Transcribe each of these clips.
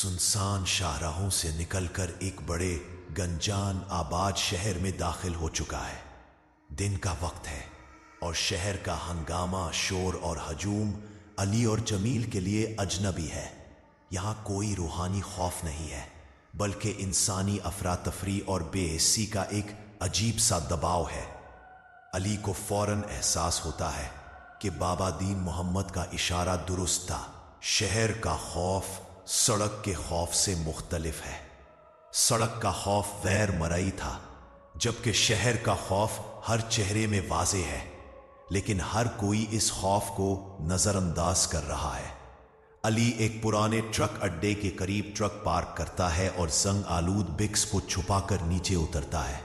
سنسان شاہراہوں سے نکل کر ایک بڑے گنجان آباد شہر میں داخل ہو چکا ہے۔ دن کا وقت ہے اور شہر کا ہنگامہ، شور اور ہجوم علی اور جمیل کے لیے اجنبی ہے۔ یہاں کوئی روحانی خوف نہیں ہے، بلکہ انسانی افراتفری اور بے حسی کا ایک عجیب سا دباؤ ہے۔ علی کو فوراً احساس ہوتا ہے کہ بابا دین محمد کا اشارہ درست تھا۔ شہر کا خوف سڑک کے خوف سے مختلف ہے۔ سڑک کا خوف غیر مرئی تھا، جبکہ شہر کا خوف ہر چہرے میں واضح ہے، لیکن ہر کوئی اس خوف کو نظر انداز کر رہا ہے۔ علی ایک پرانے ٹرک اڈے کے قریب ٹرک پارک کرتا ہے اور زنگ آلود بکس کو چھپا کر نیچے اترتا ہے۔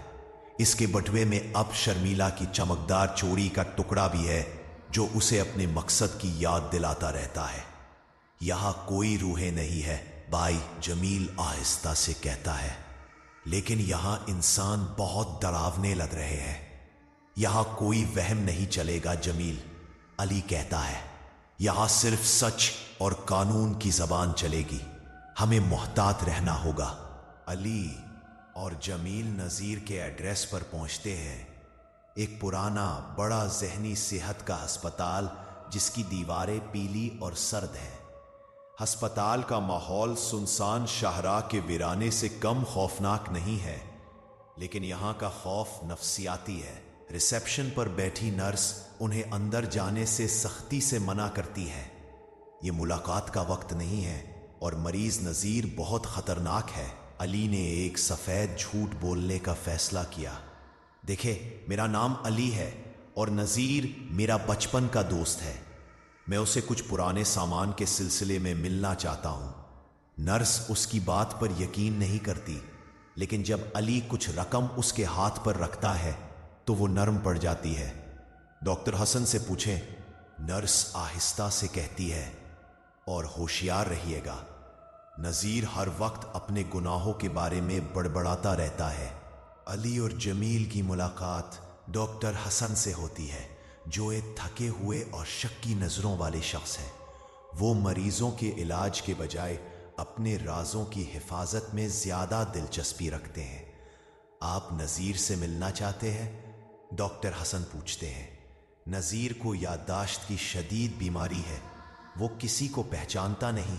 اس کے بٹوے میں اب شرمیلا کی چمکدار چوڑی کا ٹکڑا بھی ہے، جو اسے اپنے مقصد کی یاد دلاتا رہتا ہے۔ یہاں کوئی روحیں نہیں ہے، بھائی، جمیل آہستہ سے کہتا ہے، لیکن یہاں انسان بہت ڈراونے لگ رہے ہیں۔ یہاں کوئی وہم نہیں چلے گا جمیل، علی کہتا ہے۔ یہاں صرف سچ اور قانون کی زبان چلے گی۔ ہمیں محتاط رہنا ہوگا۔ علی اور جمیل نذیر کے ایڈریس پر پہنچتے ہیں، ایک پرانا بڑا ذہنی صحت کا ہسپتال جس کی دیواریں پیلی اور سرد ہیں۔ ہسپتال کا ماحول سنسان شاہراہ کے ویرانے سے کم خوفناک نہیں ہے، لیکن یہاں کا خوف نفسیاتی ہے۔ ریسیپشن پر بیٹھی نرس انہیں اندر جانے سے سختی سے منع کرتی ہے۔ یہ ملاقات کا وقت نہیں ہے اور مریض نذیر بہت خطرناک ہے۔ علی نے ایک سفید جھوٹ بولنے کا فیصلہ کیا۔ دیکھے، میرا نام علی ہے اور نذیر میرا بچپن کا دوست ہے۔ میں اسے کچھ پرانے سامان کے سلسلے میں ملنا چاہتا ہوں۔ نرس اس کی بات پر یقین نہیں کرتی، لیکن جب علی کچھ رقم اس کے ہاتھ پر رکھتا ہے تو وہ نرم پڑ جاتی ہے۔ ڈاکٹر حسن سے پوچھیں، نرس آہستہ سے کہتی ہے، اور ہوشیار رہیے گا۔ نذیر ہر وقت اپنے گناہوں کے بارے میں بڑبڑاتا رہتا ہے۔ علی اور جمیل کی ملاقات ڈاکٹر حسن سے ہوتی ہے، جو ایک تھکے ہوئے اور شکی نظروں والے شخص ہیں۔ وہ مریضوں کے علاج کے بجائے اپنے رازوں کی حفاظت میں زیادہ دلچسپی رکھتے ہیں۔ آپ نذیر سے ملنا چاہتے ہیں؟ ڈاکٹر حسن پوچھتے ہیں۔ نذیر کو یادداشت کی شدید بیماری ہے۔ وہ کسی کو پہچانتا نہیں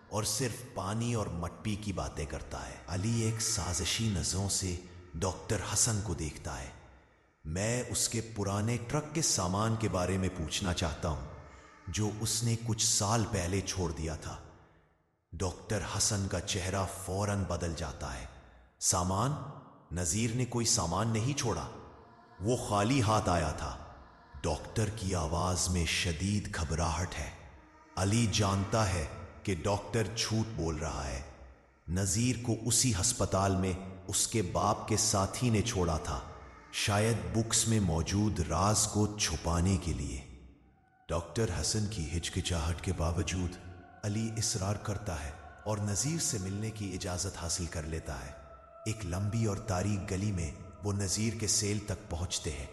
اور صرف پانی اور مٹی کی باتیں کرتا ہے۔ علی ایک سازشی نظروں سے ڈاکٹر حسن کو دیکھتا ہے۔ میں اس کے پرانے ٹرک کے سامان کے بارے میں پوچھنا چاہتا ہوں، جو اس نے کچھ سال پہلے چھوڑ دیا تھا۔ ڈاکٹر حسن کا چہرہ فوراً بدل جاتا ہے۔ سامان؟ نذیر نے کوئی سامان نہیں چھوڑا، وہ خالی ہاتھ آیا تھا۔ ڈاکٹر کی آواز میں شدید گھبراہٹ ہے۔ علی جانتا ہے کہ ڈاکٹر جھوٹ بول رہا ہے۔ نذیر کو اسی ہسپتال میں اس کے باپ کے ساتھی نے چھوڑا تھا، شاید بکس میں موجود راز کو چھپانے کے لیے۔ ڈاکٹر حسن کی ہچکچاہٹ کے باوجود علی اصرار کرتا ہے اور نذیر سے ملنے کی اجازت حاصل کر لیتا ہے۔ ایک لمبی اور تاریک گلی میں وہ نذیر کے سیل تک پہنچتے ہیں۔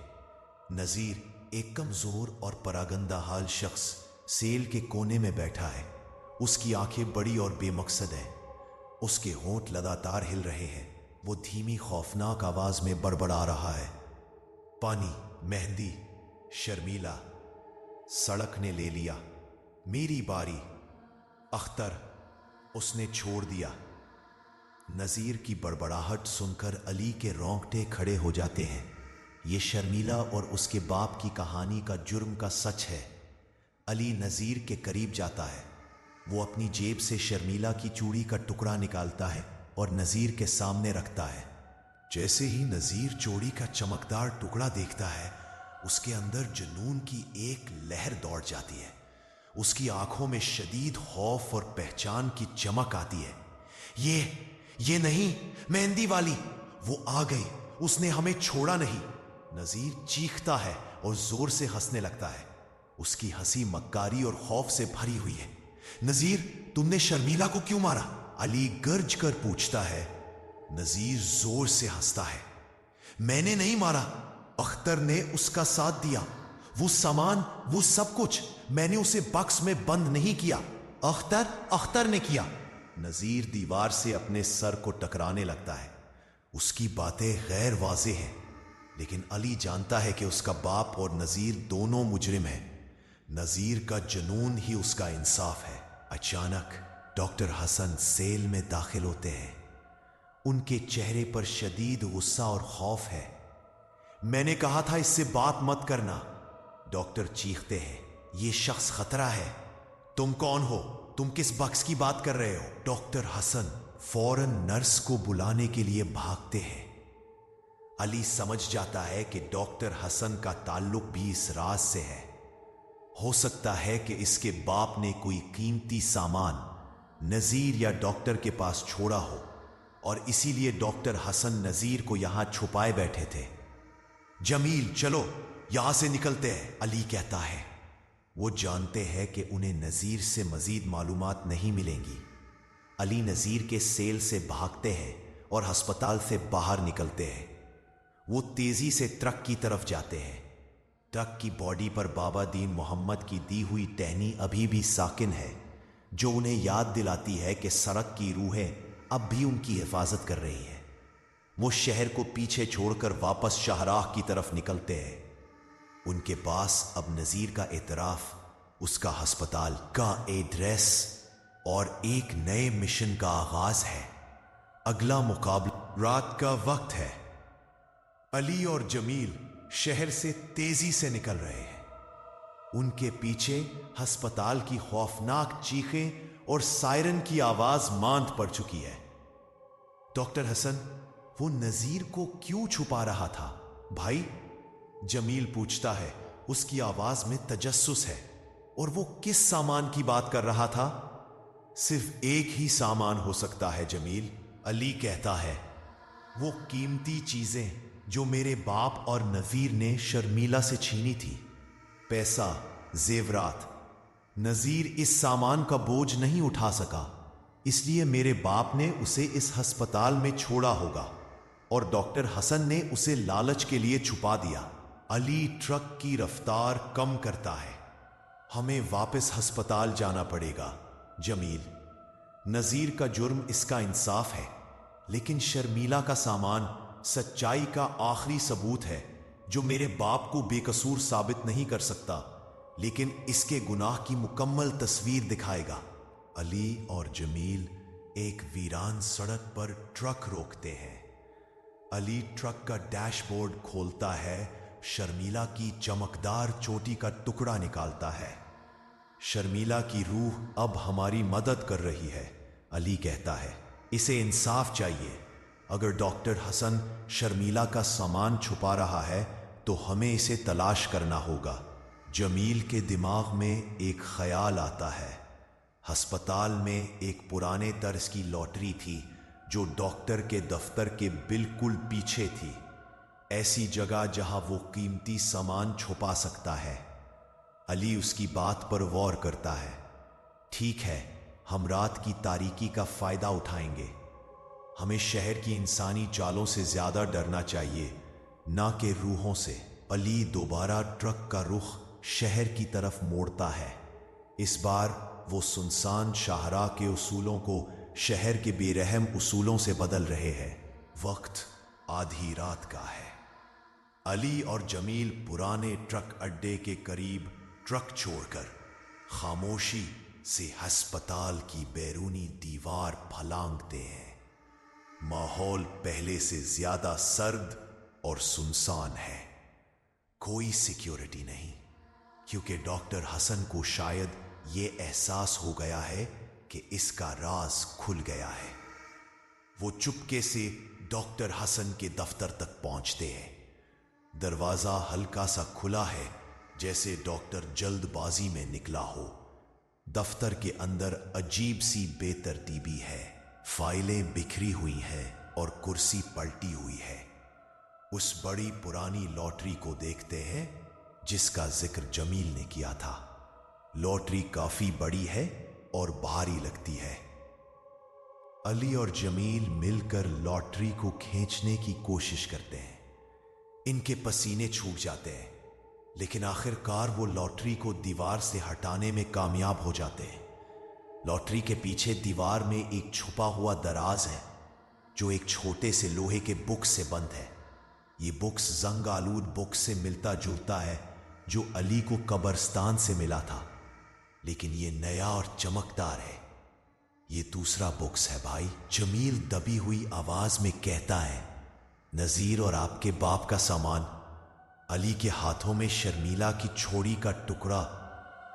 نذیر، ایک کمزور اور پراگندہ حال شخص، سیل کے کونے میں بیٹھا ہے۔ اس کی آنکھیں بڑی اور بے مقصد ہیں۔ اس کے ہونٹ لگاتار ہل رہے ہیں۔ وہ دھیمی خوفناک آواز میں بڑبڑا رہا ہے، پانی، مہندی، شرمیلا، سڑک نے لے لیا، میری باری، اختر، اس نے چھوڑ دیا۔ نذیر کی بڑبڑاہٹ سن کر علی کے رونگٹے کھڑے ہو جاتے ہیں۔ یہ شرمیلا اور اس کے باپ کی کہانی کا جرم کا سچ ہے۔ علی نذیر کے قریب جاتا ہے۔ وہ اپنی جیب سے شرمیلا کی چوڑی کا ٹکڑا نکالتا ہے اور نذیر کے سامنے رکھتا ہے۔ جیسے ہی نذیر چوڑی کا چمکدار ٹکڑا دیکھتا ہے، اس کے اندر جنون کی ایک لہر دوڑ جاتی ہے۔ اس کی آنکھوں میں شدید خوف اور پہچان کی چمک آتی ہے۔ یہ نہیں، مہندی والی، وہ آ گئی، اس نے ہمیں چھوڑا نہیں۔ نذیر چیختا ہے اور زور سے ہنسنے لگتا ہے۔ اس کی ہنسی مکاری اور خوف سے بھری ہوئی ہے۔ نذیر، تم نے شرمیلا کو کیوں مارا؟ علی گرج کر پوچھتا ہے۔ نذیر زور سے ہنستا ہے۔ میں نے نہیں مارا، اختر نے اس کا ساتھ دیا۔ وہ سامان، وہ سب کچھ، میں نے اسے باکس میں بند نہیں کیا۔ اختر نے کیا۔ نذیر دیوار سے اپنے سر کو ٹکرانے لگتا ہے۔ اس کی باتیں غیر واضح ہیں، لیکن علی جانتا ہے کہ اس کا باپ اور نذیر دونوں مجرم ہیں۔ نذیر کا جنون ہی اس کا انصاف ہے۔ اچانک ڈاکٹر حسن سیل میں داخل ہوتے ہیں۔ ان کے چہرے پر شدید غصہ اور خوف ہے۔ میں نے کہا تھا اس سے بات مت کرنا، ڈاکٹر چیختے ہیں۔ یہ شخص خطرہ ہے۔ تم کون ہو؟ تم کس بخش کی بات کر رہے ہو؟ ڈاکٹر حسن فوراً نرس کو بلانے کے لیے بھاگتے ہیں۔ علی سمجھ جاتا ہے کہ ڈاکٹر حسن کا تعلق بھی اس راز سے ہے۔ ہو سکتا ہے کہ اس کے باپ نے کوئی قیمتی سامان نذیر یا ڈاکٹر کے پاس چھوڑا ہو، اور اسی لیے ڈاکٹر حسن نذیر کو یہاں چھپائے بیٹھے تھے۔ جمیل چلو یہاں سے نکلتے ہیں، علی کہتا ہے۔ وہ جانتے ہیں کہ انہیں نذیر سے مزید معلومات نہیں ملیں گی۔ علی نذیر کے سیل سے بھاگتے ہیں اور ہسپتال سے باہر نکلتے ہیں۔ وہ تیزی سے ٹرک کی طرف جاتے ہیں۔ ٹرک کی باڈی پر بابا دین محمد کی دی ہوئی ٹہنی ابھی بھی ساکن ہے، جو انہیں یاد دلاتی ہے کہ سڑک کی روحیں اب بھی ان کی حفاظت کر رہی ہیں۔ وہ شہر کو پیچھے چھوڑ کر واپس شاہراہ کی طرف نکلتے ہیں۔ ان کے پاس اب نذیر کا اعتراف، اس کا ہسپتال کا ایڈریس اور ایک نئے مشن کا آغاز ہے۔ اگلا مقابلہ رات کا وقت ہے۔ علی اور جمیل شہر سے تیزی سے نکل رہے ہیں۔ ان کے پیچھے ہسپتال کی خوفناک چیخیں اور سائرن کی آواز ماند پڑ چکی ہے۔ ڈاکٹر حسن وہ نذیر کو کیوں چھپا رہا تھا بھائی؟ جمیل پوچھتا ہے۔ اس کی آواز میں تجسس ہے۔ اور وہ کس سامان کی بات کر رہا تھا؟ صرف ایک ہی سامان ہو سکتا ہے جمیل، علی کہتا ہے۔ وہ قیمتی چیزیں جو میرے باپ اور نذیر نے شرمیلا سے چھینی تھی، پیسہ، زیورات۔ نذیر اس سامان کا بوجھ نہیں اٹھا سکا، اس لیے میرے باپ نے اسے اس ہسپتال میں چھوڑا ہوگا، اور ڈاکٹر حسن نے اسے لالچ کے لیے چھپا دیا۔ علی ٹرک کی رفتار کم کرتا ہے۔ ہمیں واپس ہسپتال جانا پڑے گا جمیل۔ نذیر کا جرم اس کا انصاف ہے، لیکن شرمیلا کا سامان سچائی کا آخری ثبوت ہے، جو میرے باپ کو بے قصور ثابت نہیں کر سکتا، لیکن اس کے گناہ کی مکمل تصویر دکھائے گا۔ علی اور جمیل ایک ویران سڑک پر ٹرک روکتے ہیں۔ علی ٹرک کا ڈیش بورڈ کھولتا ہے، شرمیلا کی چمکدار چوٹی کا ٹکڑا نکالتا ہے۔ شرمیلا کی روح اب ہماری مدد کر رہی ہے، علی کہتا ہے۔ اسے انصاف چاہیے۔ اگر ڈاکٹر حسن شرمیلا کا سامان چھپا رہا ہے تو ہمیں اسے تلاش کرنا ہوگا۔ جمیل کے دماغ میں ایک خیال آتا ہے۔ ہسپتال میں ایک پرانے طرز کی لاٹری تھی جو ڈاکٹر کے دفتر کے بالکل پیچھے تھی، ایسی جگہ جہاں وہ قیمتی سامان چھپا سکتا ہے۔ علی اس کی بات پر غور کرتا ہے۔ ٹھیک ہے، ہم رات کی تاریکی کا فائدہ اٹھائیں گے۔ ہمیں شہر کی انسانی چالوں سے زیادہ ڈرنا چاہیے، نہ کہ روحوں سے۔ علی دوبارہ ٹرک کا رخ شہر کی طرف موڑتا ہے۔ اس بار وہ سنسان شاہراہ کے اصولوں کو شہر کے بے رحم اصولوں سے بدل رہے ہیں۔ وقت آدھی رات کا ہے۔ علی اور جمیل پرانے ٹرک اڈے کے قریب ٹرک چھوڑ کر خاموشی سے ہسپتال کی بیرونی دیوار پھلانگتے ہیں۔ ماحول پہلے سے زیادہ سرد اور سنسان ہے۔ کوئی سیکیورٹی نہیں، کیونکہ ڈاکٹر حسن کو شاید یہ احساس ہو گیا ہے کہ اس کا راز کھل گیا ہے۔ وہ چپکے سے ڈاکٹر حسن کے دفتر تک پہنچتے ہیں۔ دروازہ ہلکا سا کھلا ہے، جیسے ڈاکٹر جلد بازی میں نکلا ہو۔ دفتر کے اندر عجیب سی بے ترتیبی ہے۔ فائلیں بکھری ہوئی ہیں اور کرسی پلٹی ہوئی ہے۔ اس بڑی پرانی لاٹری کو دیکھتے ہیں جس کا ذکر جمیل نے کیا تھا۔ لاٹری کافی بڑی ہے اور بھاری لگتی ہے۔ علی اور جمیل مل کر لاٹری کو کھینچنے کی کوشش کرتے ہیں۔ ان کے پسینے چھوٹ جاتے ہیں، لیکن آخر کار وہ لاٹری کو دیوار سے ہٹانے میں کامیاب ہو جاتے ہیں۔ लॉटरी के पीछे दीवार में एक छुपा हुआ दराज है जो एक छोटे से लोहे के बुक्स से बंद है। ये बुक्स जंग आलूद बुक्स से मिलता जुलता है जो अली को कब्रिस्तान से मिला था, लेकिन ये नया और चमकदार है। ये दूसरा बुक्स है भाई। जमील दबी हुई आवाज में कहता है, नजीर और आपके बाप का सामान। अली के हाथों में शर्मीला की छोड़ी का टुकड़ा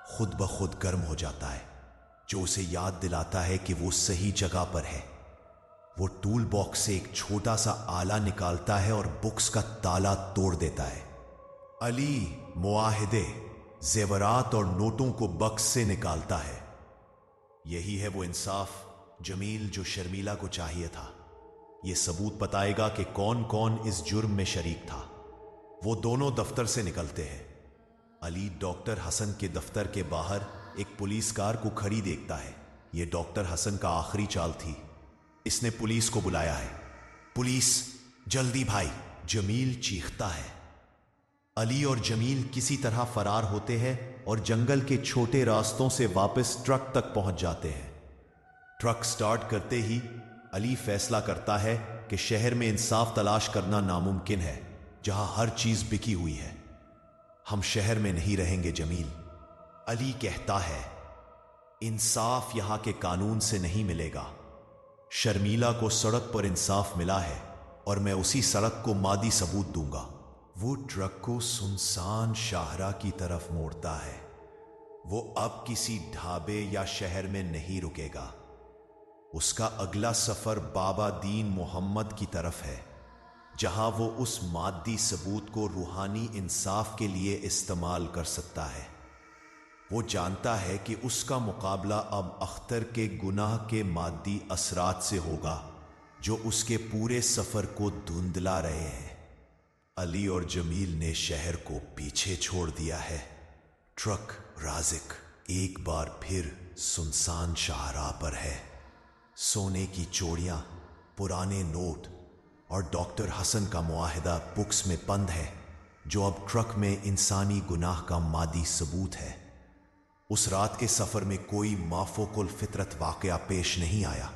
खुद ब खुद गर्म हो जाता है, जो उसे याद दिलाता है कि वो सही जगह पर है। वो टूल बॉक्स से एक छोटा सा आला निकालता है और बुक्स का ताला तोड़ देता है। अली मुआहिदे, जेवरात और नोटों को बक्स से निकालता है। यही है वो इंसाफ जमील जो शर्मीला को चाहिए था। यह सबूत बताएगा कि कौन कौन इस जुर्म में शरीक था। वो दोनों दफ्तर से निकलते हैं। अली डॉक्टर हसन के दफ्तर के बाहर एक पुलिस कार को खड़ी देखता है। यह डॉक्टर हसन का आखिरी चाल थी। इसने पुलिस को बुलाया है। पुलिस, जल्दी भाई, जमील चीखता है। अली और जमील किसी तरह फरार होते हैं और जंगल के छोटे रास्तों से वापस ट्रक तक पहुंच जाते हैं। ट्रक स्टार्ट करते ही अली फैसला करता है कि शहर में इंसाफ तलाश करना नामुमकिन है, जहां हर चीज बिकी हुई है। हम शहर में नहीं रहेंगे जमील, अली कहता है। इंसाफ यहां के कानून से नहीं मिलेगा। शर्मीला को सड़क पर इंसाफ मिला है और मैं उसी सड़क को मादी सबूत दूंगा। वो ट्रक को सुनसान शाहरा की तरफ मोड़ता है। वो अब किसी ढाबे या शहर में नहीं रुकेगा। उसका अगला सफर बाबा दीन मोहम्मद की तरफ है, जहां वो उस मादी सबूत को रूहानी इंसाफ के लिए इस्तेमाल कर सकता है। वो जानता है कि उसका मुकाबला अब अख्तर के गुनाह के मादी असरात से होगा, जो उसके पूरे सफर को धुंधला रहे हैं। अली और जमील ने शहर को पीछे छोड़ दिया है। ट्रक राजिक एक बार फिर सुनसान शाहराह पर है। सोने की चोड़ियां, पुराने नोट और डॉक्टर हसन का मुआहिदा बुक्स में बंद है, जो अब ट्रक में इंसानी गुनाह का मादी सबूत है। उस रात के सफर में कोई माफोकुल फितरत वाकया पेश नहीं आया।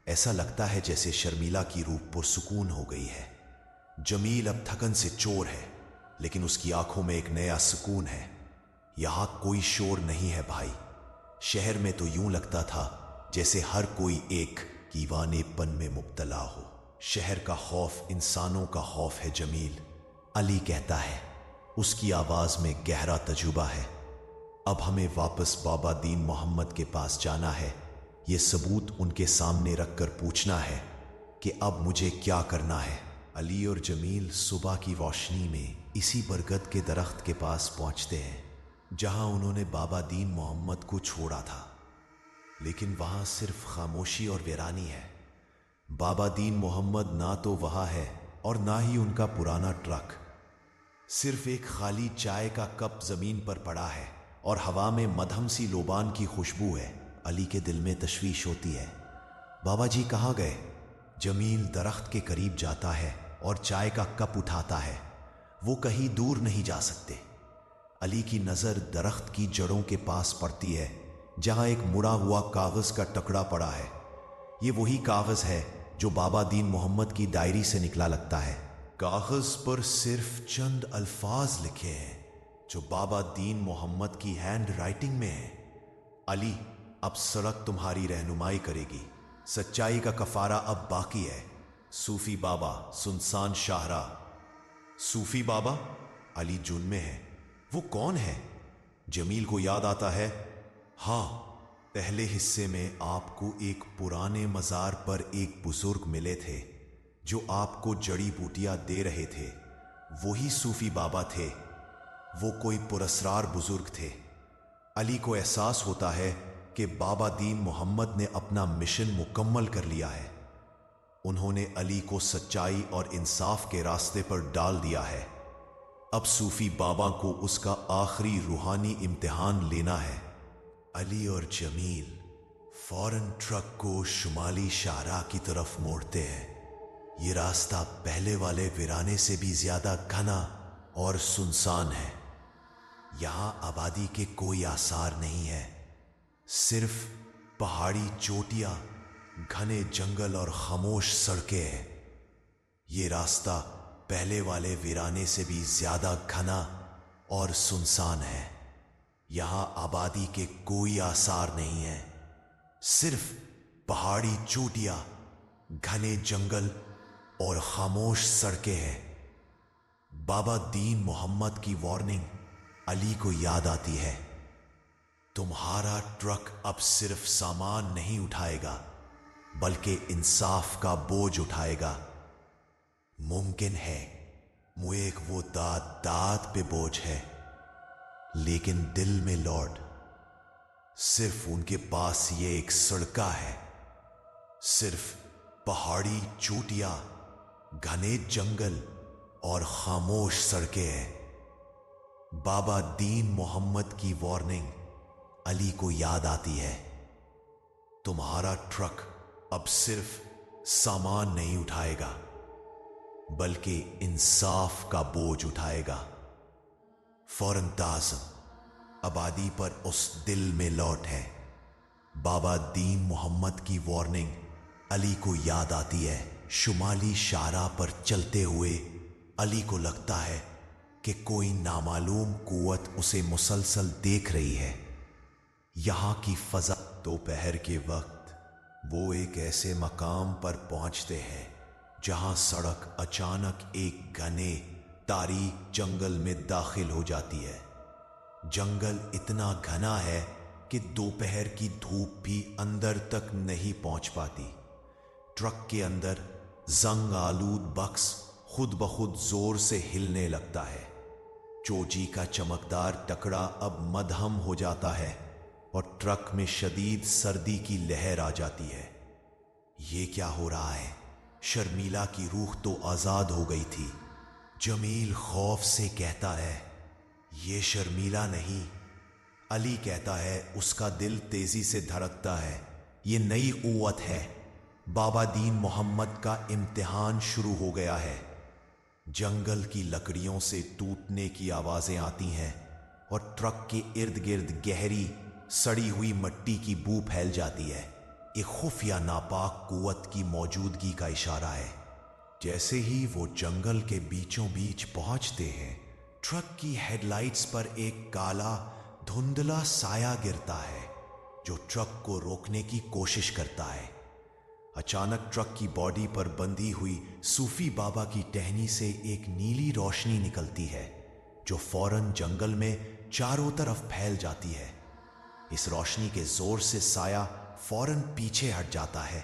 ऐसा लगता है जैसे शर्मीला की रूह पुरसुकून हो गई है। जमील अब थकन से चोर है, लेकिन उसकी आंखों में एक नया सुकून है। यहां कोई शोर नहीं है भाई। शहर में तो यूं लगता था जैसे हर कोई एक दीवानेपन में मुब्तला हो। शहर का खौफ इंसानों का खौफ है जमील, अली कहता है। उसकी आवाज में गहरा तजुर्बा है। अब हमें वापस बाबा दीन मोहम्मद के पास जाना है। यह सबूत उनके सामने रखकर पूछना है कि अब मुझे क्या करना है। अली और जमील सुबह की रोशनी में इसी बरगद के दरख्त के पास पहुंचते हैं, जहां उन्होंने बाबा दीन मोहम्मद को छोड़ा था। लेकिन वहां सिर्फ खामोशी और वीरानी है। बाबा दीन मोहम्मद ना तो वहां है और ना ही उनका पुराना ट्रक। सिर्फ एक खाली चाय का कप जमीन पर पड़ा है और हवा में मधम सी लोबान की खुशबू है। अली के दिल में तशवीश होती है। बाबा जी कहाँ गए? जमील दरख्त के करीब जाता है और चाय का कप उठाता है। वो कहीं दूर नहीं जा सकते। अली की नजर दरख्त की जड़ों के पास पड़ती है, जहां एक मुड़ा हुआ कागज का टुकड़ा पड़ा है। ये वही कागज है जो बाबा दीन मोहम्मद की डायरी से निकला लगता है। कागज पर सिर्फ चंद अल्फाज लिखे हैं जो बाबा दीन मोहम्मद की हैंड राइटिंग में है। अली, अब सड़क तुम्हारी रहनुमाई करेगी। सच्चाई का कफारा अब बाकी है। सूफी बाबा, सुनसान शाहरा। सूफी बाबा? अली जुन में है। वो कौन है? जमील को याद आता है। हाँ, पहले हिस्से में आपको एक पुराने मजार पर एक बुजुर्ग मिले थे जो आपको जड़ी बूटियां दे रहे थे। वही सूफी बाबा थे। वो कोई पुरस्रार बुजुर्ग थे। अली को एहसास होता है कि बाबा दीन मोहम्मद ने अपना मिशन मुकम्मल कर लिया है। उन्होंने अली को सच्चाई और इंसाफ के रास्ते पर डाल दिया है। अब सूफी बाबा को उसका आखिरी रूहानी इम्तिहान लेना है। अली और जमील फौरन ट्रक को शुमाली शाहराह की तरफ मोड़ते हैं। ये रास्ता पहले वाले वीराने से भी ज्यादा घना और सुनसान है। यहां आबादी के कोई आसार नहीं है। सिर्फ पहाड़ी चोटियां, घने जंगल और खामोश सड़कें हैं। ये रास्ता पहले वाले वीराने से भी ज्यादा घना और सुनसान है। यहां आबादी के कोई आसार नहीं है, सिर्फ पहाड़ी चोटियां, घने जंगल और खामोश सड़कें हैं। बाबा दीन मोहम्मद की वार्निंग अली को याद आती है, तुम्हारा ट्रक अब सिर्फ सामान नहीं उठाएगा बल्कि इंसाफ का बोझ उठाएगा। मुमकिन है मुझे वो दाद पे बोझ है, लेकिन दिल में लॉर्ड सिर्फ उनके पास ये एक सड़का है, सिर्फ पहाड़ी चोटियां, घने जंगल और खामोश सड़कें हैं। बाबा दीन मोहम्मद की वार्निंग अली को याद आती है, तुम्हारा ट्रक अब सिर्फ सामान नहीं उठाएगा बल्कि इंसाफ का बोझ उठाएगा। फौरन ताज़म आबादी पर उस दिल में लौट है। बाबा दीन मोहम्मद की वार्निंग अली को याद आती है। शुमाली शाहराह पर चलते हुए अली को लगता है कि कोई नामालूम कुव्वत उसे मुसलसल देख रही है। यहां की फजा दोपहर के वक्त वो एक ऐसे मकाम पर पहुंचते हैं जहां सड़क अचानक एक घने तारीक जंगल में दाखिल हो जाती है। जंगल इतना घना है कि दोपहर की धूप भी अंदर तक नहीं पहुंच पाती। ट्रक के अंदर जंग आलूद बक्स खुद ब खुद जोर से हिलने लगता है। चोजी का चमकदार टकरा अब मदहम हो जाता है और ट्रक में शदीद सर्दी की लहर आ जाती है। ये क्या हो रहा है? शर्मीला की रूह तो आजाद हो गई थी। जमील खौफ से कहता है, ये शर्मीला नहीं। अली कहता है, उसका दिल तेजी से धड़कता है। ये नई कुव्वत है। बाबा दीन मोहम्मद का इम्तिहान शुरू हो गया है। जंगल की लकड़ियों से टूटने की आवाजें आती हैं और ट्रक के इर्द गिर्द गहरी सड़ी हुई मिट्टी की बू फैल जाती है। एक खुफिया नापाक कुव्वत की मौजूदगी का इशारा है। जैसे ही वो जंगल के बीचों बीच पहुंचते हैं, ट्रक की हेडलाइट्स पर एक काला धुंधला साया गिरता है जो ट्रक को रोकने की कोशिश करता है। अचानक ट्रक की बॉडी पर बंधी हुई सूफी बाबा की टहनी से एक नीली रोशनी निकलती है जो फौरन जंगल में चारों तरफ फैल जाती है। इस रोशनी के जोर से साया फौरन पीछे हट जाता है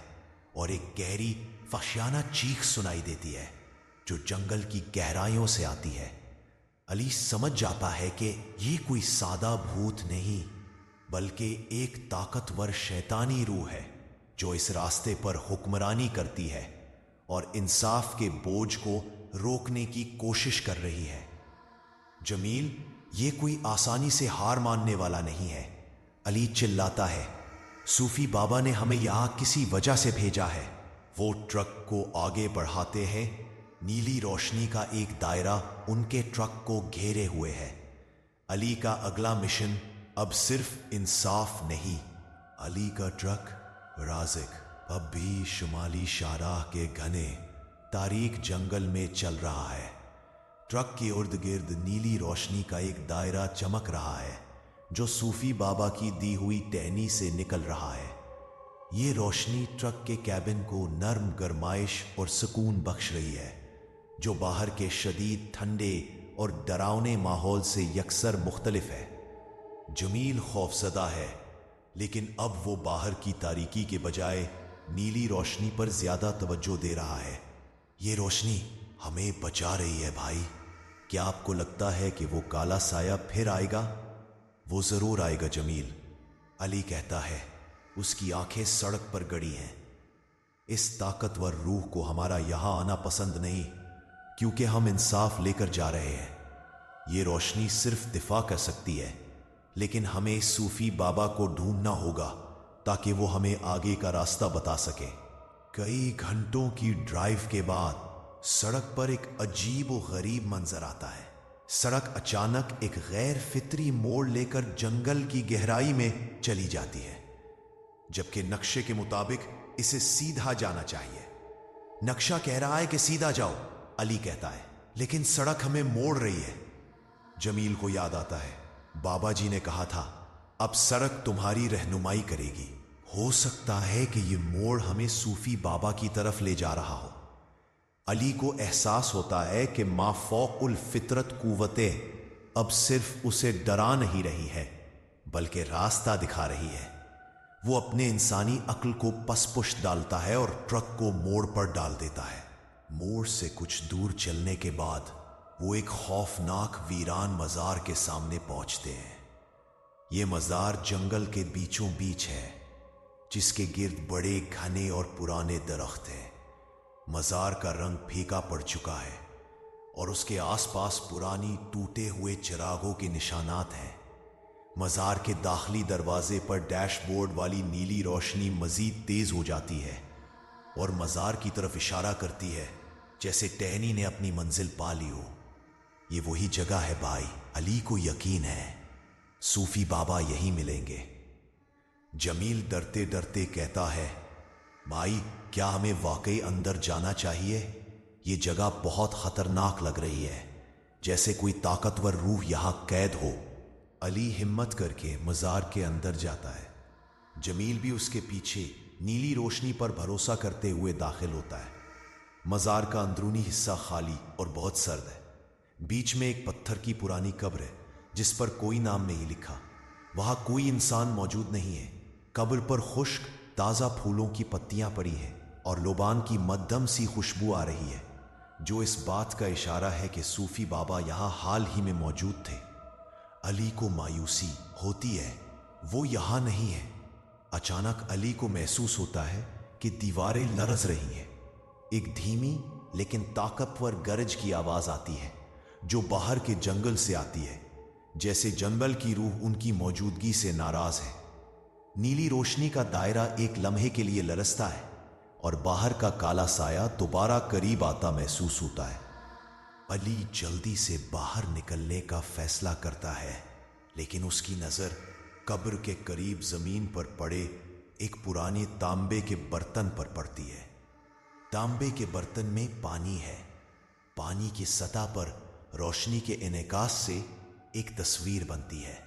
और एक गहरी फशियाना चीख सुनाई देती है जो जंगल की गहराइयों से आती है। अली समझ जाता है कि ये कोई सादा भूत नहीं बल्कि एक ताकतवर शैतानी रूह है जो इस रास्ते पर हुक्मरानी करती है और इंसाफ के बोझ को रोकने की कोशिश कर रही है। जमील, ये कोई आसानी से हार मानने वाला नहीं है। अली चिल्लाता है, सूफी बाबा ने हमें यहां किसी वजह से भेजा है। वो ट्रक को आगे बढ़ाते हैं। नीली रोशनी का एक दायरा उनके ट्रक को घेरे हुए है। अली का अगला मिशन अब सिर्फ इंसाफ नहीं। अली का ट्रक राज़िक अब भी शुमाली शाहराह के घने तारीक जंगल में चल रहा है। ट्रक के इर्द गिर्द नीली रोशनी का एक दायरा चमक रहा है जो सूफी बाबा की दी हुई टहनी से निकल रहा है। ये रोशनी ट्रक के कैबिन को नर्म गरमाइश और सुकून बख्श रही है जो बाहर के शदीद ठंडे और डरावने माहौल से यकसर मुख्तलिफ है। जमील खौफजदा है, लेकिन अब वो बाहर की तारीकी के बजाय नीली रोशनी पर ज्यादा तवज्जो दे रहा है। ये रोशनी हमें बचा रही है भाई। क्या आपको लगता है कि वो काला साया फिर आएगा? वो जरूर आएगा जमील, अली कहता है। उसकी आंखें सड़क पर गड़ी हैं। इस ताकतवर रूह को हमारा यहां आना पसंद नहीं, क्योंकि हम इंसाफ लेकर जा रहे हैं। ये रोशनी सिर्फ दिफा कर सकती है, लेकिन हमें सूफी बाबा को ढूंढना होगा ताकि वो हमें आगे का रास्ता बता सके। कई घंटों की ड्राइव के बाद सड़क पर एक अजीब और गरीब मंजर आता है। सड़क अचानक एक गैर फितरी मोड़ लेकर जंगल की गहराई में चली जाती है। जबकि नक्शे के मुताबिक इसे सीधा जाना चाहिए। नक्शा कह रहा है कि सीधा जाओ, अली कहता है, लेकिन सड़क हमें मोड़ रही है। जमील को याद आता है, बाबा जी ने कहा था अब सड़क तुम्हारी रहनुमाई करेगी। हो सकता है कि ये मोड़ हमें सूफी बाबा की तरफ ले जा रहा हो। अली को एहसास होता है कि माफौकुल फितरत कुव्वतें अब सिर्फ उसे डरा नहीं रही है बल्कि रास्ता दिखा रही है। वो अपने इंसानी अक्ल को पसपुश डालता है और ट्रक को मोड़ पर डाल देता है। मोड़ से कुछ दूर चलने के बाद वो एक खौफनाक वीरान मजार के सामने पहुंचते हैं। ये मजार जंगल के बीचों बीच है, जिसके गिर्द बड़े घने और पुराने दरख्त हैं। मजार का रंग फीका पड़ चुका है और उसके आसपास पुरानी टूटे हुए चिरागों के निशानात हैं। मजार के दाखिली दरवाजे पर डैशबोर्ड वाली नीली रोशनी मजीद तेज हो जाती है और मजार की तरफ इशारा करती है जैसे टहनी ने अपनी मंजिल पा ली हो। ये वही जगह है भाई, अली को यकीन है सूफी बाबा यहीं मिलेंगे। जमील डरते डरते कहता है, भाई क्या हमें वाकई अंदर जाना चाहिए? ये जगह बहुत खतरनाक लग रही है, जैसे कोई ताकतवर रूह यहां कैद हो। अली हिम्मत करके मजार के अंदर जाता है। जमील भी उसके पीछे नीली रोशनी पर भरोसा करते हुए दाखिल होता है। मजार का अंदरूनी हिस्सा खाली और बहुत सर्द है। बीच में एक पत्थर की पुरानी कब्र है जिस पर कोई नाम नहीं लिखा। वहां कोई इंसान मौजूद नहीं है। कब्र पर खुश्क ताज़ा फूलों की पत्तियां पड़ी हैं और लोबान की मध्यम सी खुशबू आ रही है, जो इस बात का इशारा है कि सूफी बाबा यहां हाल ही में मौजूद थे। अली को मायूसी होती है, वो यहां नहीं है। अचानक अली को महसूस होता है कि दीवारें लरज रही हैं। एक धीमी लेकिन ताकतवर गरज की आवाज आती है जो बाहर के जंगल से आती है, जैसे जंगल की रूह उनकी मौजूदगी से नाराज है। नीली रोशनी का दायरा एक लम्हे के लिए लरसता है और बाहर का काला साया दोबारा करीब आता महसूस होता है। अली जल्दी से बाहर निकलने का फैसला करता है, लेकिन उसकी नजर कब्र के करीब जमीन पर पड़े एक पुराने तांबे के बर्तन पर पड़ती है। तांबे के बर्तन में पानी है। पानी की सतह पर रोशनी के इनेकास से एक तस्वीर बनती है।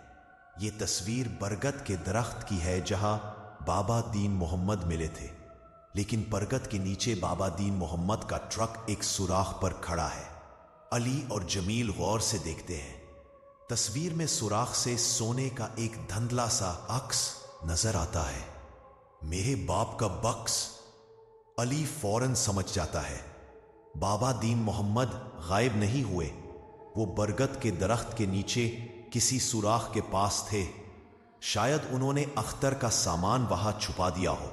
ये तस्वीर बरगद के दरख्त की है जहां बाबा दीन मोहम्मद मिले थे, लेकिन बरगद के नीचे बाबा दीन मोहम्मद का ट्रक एक सुराख पर खड़ा है। अली और जमील गौर से देखते हैं। तस्वीर में सुराख से सोने का एक धंधला सा अक्स नजर आता है। मेरे बाप का बक्स। अली फौरन समझ जाता है बाबा दीन मोहम्मद गायब नहीं हुए, वो बरगद के दरख्त के नीचे किसी सुराख के पास थे। शायद उन्होंने अख्तर का सामान वहां छुपा दिया हो।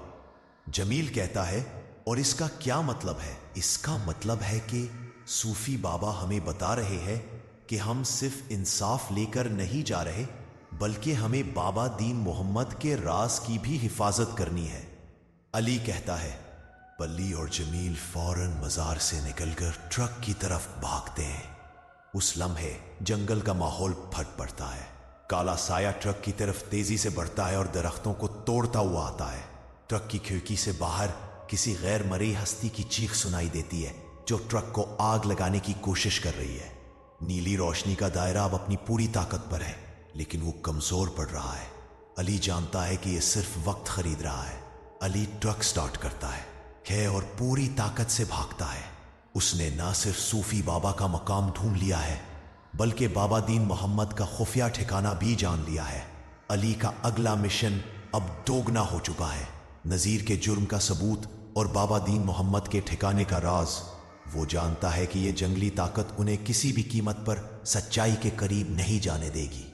जमील कहता है, और इसका क्या मतलब है? इसका मतलब है कि सूफी बाबा हमें बता रहे हैं कि हम सिर्फ इंसाफ लेकर नहीं जा रहे, बल्कि हमें बाबा दीन मोहम्मद के राज की भी हिफाजत करनी है। अली कहता है। पल्ली और जमील फौरन मजार से निकलकर ट्रक की तरफ भागते हैं। उस लम्हे जंगल का माहौल फट पड़ता है। काला साया ट्रक की तरफ तेजी से बढ़ता है और दरख्तों को तोड़ता हुआ आता है। ट्रक की खिड़की से बाहर किसी गैर मरी हस्ती की चीख सुनाई देती है जो ट्रक को आग लगाने की कोशिश कर रही है। नीली रोशनी का दायरा अब अपनी पूरी ताकत पर है, लेकिन वो कमजोर पड़ रहा है। अली जानता है कि यह सिर्फ वक्त खरीद रहा है। अली ट्रक स्टार्ट करता है और पूरी ताकत से भागता है। उसने ना सिर्फ सूफी बाबा का मकाम ढूंढ लिया है, बल्कि बाबा दीन मोहम्मद का खुफिया ठिकाना भी जान लिया है। अली का अगला मिशन अब दोगुना हो चुका है। नजीर के जुर्म का सबूत और बाबा दीन मोहम्मद के ठिकाने का राज। वो जानता है कि यह जंगली ताकत उन्हें किसी भी कीमत पर सच्चाई के करीब नहीं जाने देगी।